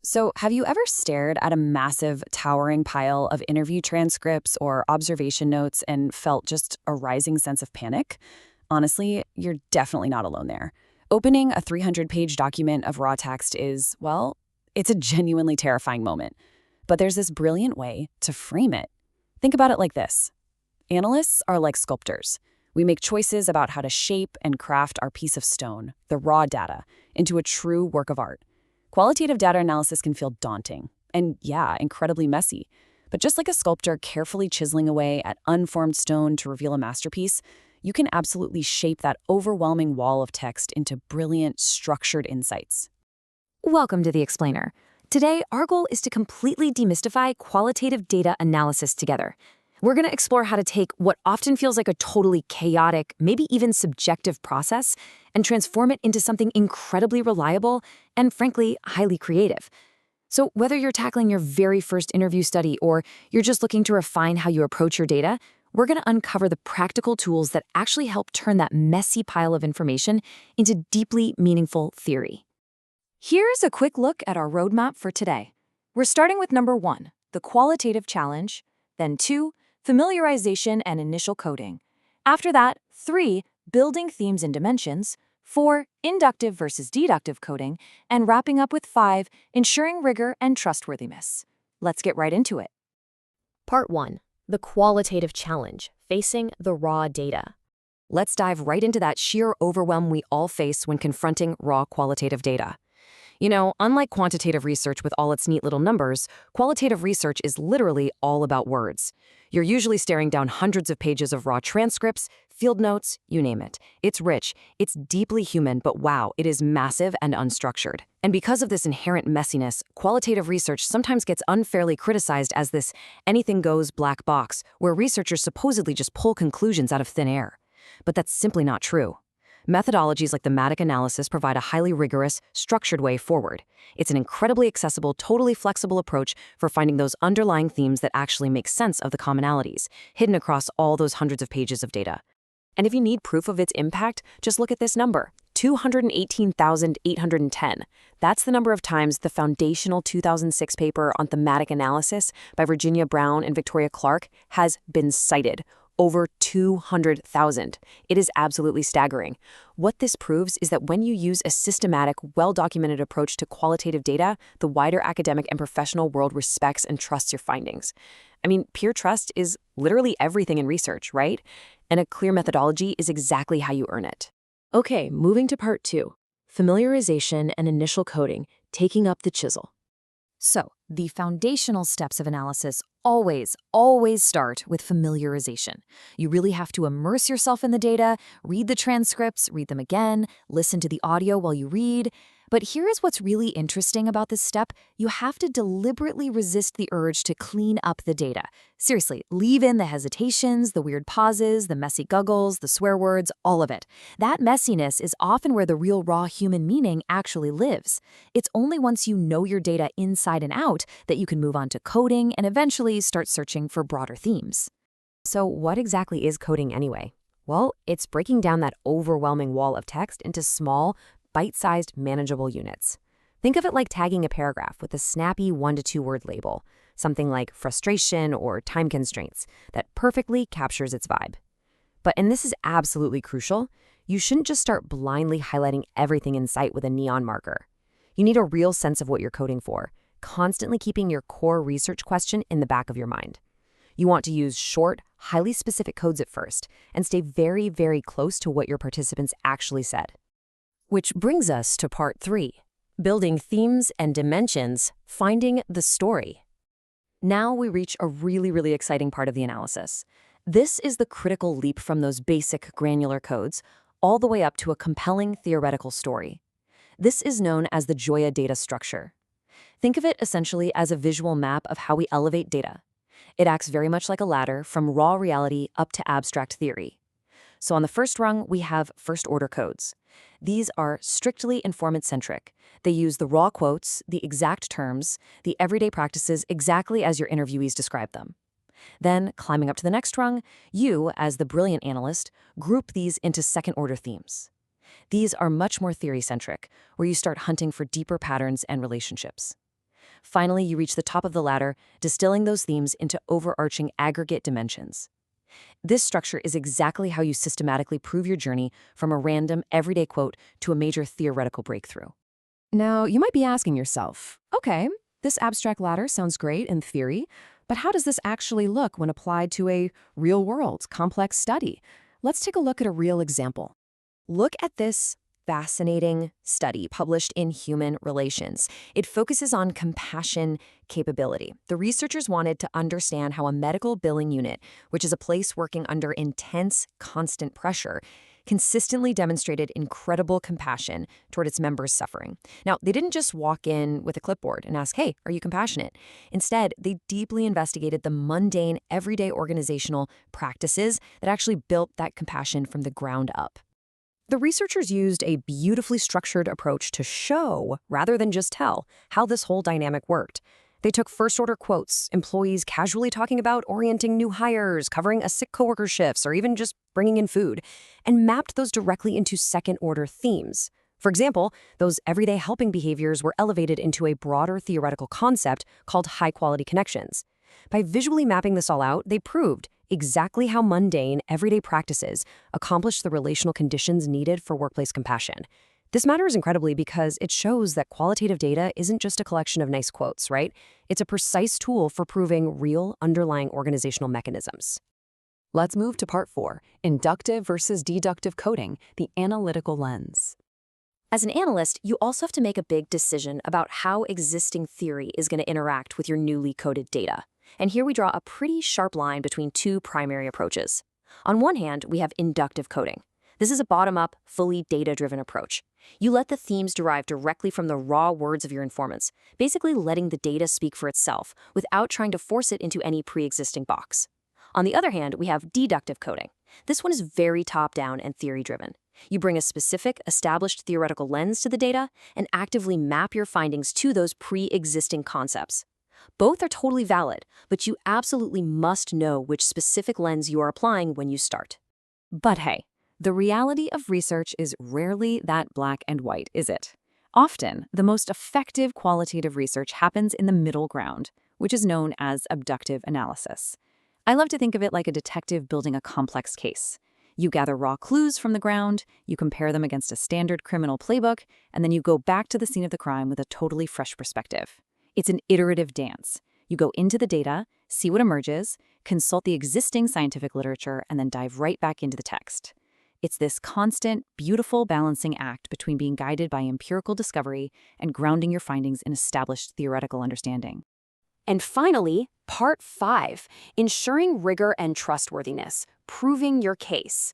So, have you ever stared at a massive, towering pile of interview transcripts or observation notes and felt just a rising sense of panic? Honestly, you're definitely not alone there. Opening a 300-page document of raw text is, well, it's a genuinely terrifying moment. But there's this brilliant way to frame it. Think about it like this. Analysts are like sculptors. We make choices about how to shape and craft our piece of stone, the raw data, into a true work of art. Qualitative data analysis can feel daunting and, yeah, incredibly messy. But just like a sculptor carefully chiseling away at unformed stone to reveal a masterpiece, you can absolutely shape that overwhelming wall of text into brilliant, structured insights. Welcome to The Explainer. Today, our goal is to completely demystify qualitative data analysis together. We're going to explore how to take what often feels like a totally chaotic, maybe even subjective process, and transform it into something incredibly reliable and, frankly, highly creative. So whether you're tackling your very first interview study or you're just looking to refine how you approach your data, we're going to uncover the practical tools that actually help turn that messy pile of information into deeply meaningful theory. Here's a quick look at our roadmap for today. We're starting with number 1, the qualitative challenge, then 2, familiarization and initial coding. After that, 3, building themes and dimensions, 4, inductive versus deductive coding, and wrapping up with 5, ensuring rigor and trustworthiness. Let's get right into it. Part 1. The qualitative challenge, facing the raw data. Let's dive right into that sheer overwhelm we all face when confronting raw qualitative data. You know, unlike quantitative research with all its neat little numbers, qualitative research is literally all about words. You're usually staring down hundreds of pages of raw transcripts, field notes, you name it. It's rich, it's deeply human, but wow, it is massive and unstructured. And because of this inherent messiness, qualitative research sometimes gets unfairly criticized as this anything-goes black box, where researchers supposedly just pull conclusions out of thin air. But that's simply not true. Methodologies like thematic analysis provide a highly rigorous, structured way forward. It's an incredibly accessible, totally flexible approach for finding those underlying themes that actually make sense of the commonalities, hidden across all those hundreds of pages of data. And if you need proof of its impact, just look at this number, 218,810. That's the number of times the foundational 2006 paper on thematic analysis by Virginia Brown and Victoria Clark has been cited. Over 200,000. It is absolutely staggering. What this proves is that when you use a systematic, well-documented approach to qualitative data, the wider academic and professional world respects and trusts your findings. I mean, peer trust is literally everything in research, right? And a clear methodology is exactly how you earn it. Okay, moving to part 2. Familiarization and initial coding, taking up the chisel. So, the foundational steps of analysis always start with familiarization. You really have to immerse yourself in the data, read the transcripts, read them again, listen to the audio while you read. But here is what's really interesting about this step. You have to deliberately resist the urge to clean up the data. Seriously, leave in the hesitations, the weird pauses, the messy guggles, the swear words, all of it. That messiness is often where the real raw human meaning actually lives. It's only once you know your data inside and out that you can move on to coding and eventually start searching for broader themes. So what exactly is coding anyway? Well, it's breaking down that overwhelming wall of text into small, bite-sized, manageable units. Think of it like tagging a paragraph with a snappy 1 to 2 word label, something like frustration or time constraints, that perfectly captures its vibe. And this is absolutely crucial, you shouldn't just start blindly highlighting everything in sight with a neon marker. You need a real sense of what you're coding for, constantly keeping your core research question in the back of your mind. You want to use short, highly specific codes at first, and stay very, very close to what your participants actually said. Which brings us to part 3, building themes and dimensions, finding the story. Now we reach a really exciting part of the analysis. This is the critical leap from those basic granular codes all the way up to a compelling theoretical story. This is known as the Joya data structure. Think of it essentially as a visual map of how we elevate data. It acts very much like a ladder from raw reality up to abstract theory. So on the first rung, we have first-order codes. These are strictly informant-centric. They use the raw quotes, the exact terms, the everyday practices exactly as your interviewees describe them. Then, climbing up to the next rung, you, as the brilliant analyst, group these into second-order themes. These are much more theory-centric, where you start hunting for deeper patterns and relationships. Finally, you reach the top of the ladder, distilling those themes into overarching aggregate dimensions. This structure is exactly how you systematically prove your journey from a random, everyday quote to a major theoretical breakthrough. Now, you might be asking yourself, okay, this abstract ladder sounds great in theory, but how does this actually look when applied to a real-world, complex study? Let's take a look at a real example. Look at this fascinating study published in Human Relations. It focuses on compassion capability. The researchers wanted to understand how a medical billing unit, which is a place working under intense, constant pressure, consistently demonstrated incredible compassion toward its members' suffering. Now, they didn't just walk in with a clipboard and ask, hey, are you compassionate? Instead, they deeply investigated the mundane, everyday organizational practices that actually built that compassion from the ground up. The researchers used a beautifully structured approach to show, rather than just tell, how this whole dynamic worked. They took first-order quotes, employees casually talking about orienting new hires, covering a sick coworker's shifts, or even just bringing in food, and mapped those directly into second-order themes. For example, those everyday helping behaviors were elevated into a broader theoretical concept called high-quality connections. By visually mapping this all out, they proved exactly how mundane, everyday practices accomplish the relational conditions needed for workplace compassion. This matters incredibly because it shows that qualitative data isn't just a collection of nice quotes, right? It's a precise tool for proving real underlying organizational mechanisms. Let's move to part 4, inductive versus deductive coding, the analytical lens. As an analyst, you also have to make a big decision about how existing theory is going to interact with your newly coded data. And here we draw a pretty sharp line between two primary approaches. On one hand, we have inductive coding. This is a bottom-up, fully data-driven approach. You let the themes derive directly from the raw words of your informants, basically letting the data speak for itself without trying to force it into any pre-existing box. On the other hand, we have deductive coding. This one is very top-down and theory-driven. You bring a specific, established theoretical lens to the data and actively map your findings to those pre-existing concepts. Both are totally valid, but you absolutely must know which specific lens you are applying when you start. But hey, the reality of research is rarely that black and white, is it? Often, the most effective qualitative research happens in the middle ground, which is known as abductive analysis. I love to think of it like a detective building a complex case. You gather raw clues from the ground, you compare them against a standard criminal playbook, and then you go back to the scene of the crime with a totally fresh perspective. It's an iterative dance. You go into the data, see what emerges, consult the existing scientific literature, and then dive right back into the text. It's this constant, beautiful balancing act between being guided by empirical discovery and grounding your findings in established theoretical understanding. And finally, part 5, ensuring rigor and trustworthiness, proving your case.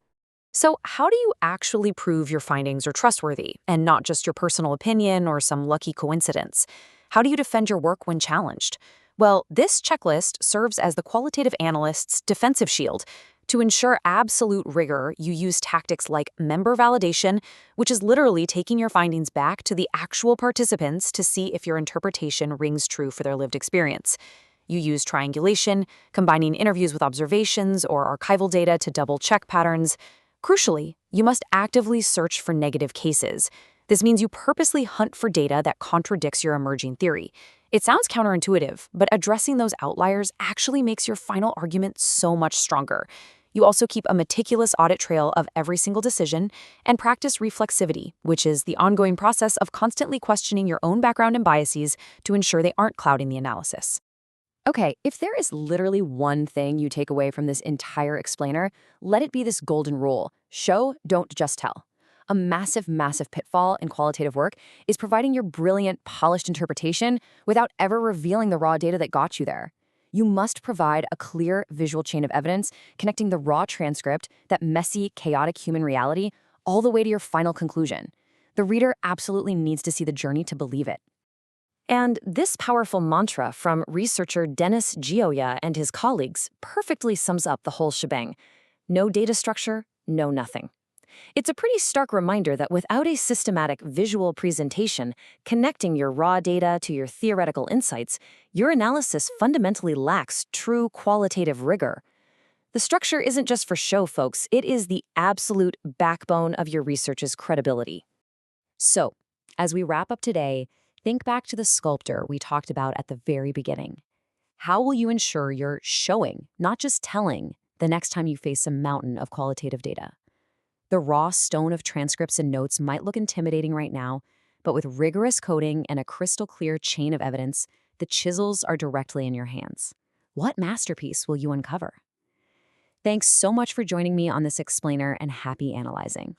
So how do you actually prove your findings are trustworthy, and not just your personal opinion or some lucky coincidence? How do you defend your work when challenged? Well, this checklist serves as the qualitative analyst's defensive shield. To ensure absolute rigor, you use tactics like member validation, which is literally taking your findings back to the actual participants to see if your interpretation rings true for their lived experience. You use triangulation, combining interviews with observations or archival data to double-check patterns. Crucially, you must actively search for negative cases. This means you purposely hunt for data that contradicts your emerging theory. It sounds counterintuitive, but addressing those outliers actually makes your final argument so much stronger. You also keep a meticulous audit trail of every single decision and practice reflexivity, which is the ongoing process of constantly questioning your own background and biases to ensure they aren't clouding the analysis. Okay, if there is literally one thing you take away from this entire explainer, let it be this golden rule: show, don't just tell. A massive, massive pitfall in qualitative work is providing your brilliant, polished interpretation without ever revealing the raw data that got you there. You must provide a clear visual chain of evidence connecting the raw transcript, that messy, chaotic human reality, all the way to your final conclusion. The reader absolutely needs to see the journey to believe it. And this powerful mantra from researcher Dennis Gioia and his colleagues perfectly sums up the whole shebang. No data structure, no nothing. It's a pretty stark reminder that without a systematic visual presentation connecting your raw data to your theoretical insights, your analysis fundamentally lacks true qualitative rigor. The structure isn't just for show, folks. It is the absolute backbone of your research's credibility. So, as we wrap up today, Think back to the sculptor we talked about at the very beginning. How will you ensure you're showing, not just telling, the next time you face a mountain of qualitative data? The raw stone of transcripts and notes might look intimidating right now, but with rigorous coding and a crystal clear chain of evidence, the chisels are directly in your hands. What masterpiece will you uncover? Thanks so much for joining me on this explainer, and happy analyzing.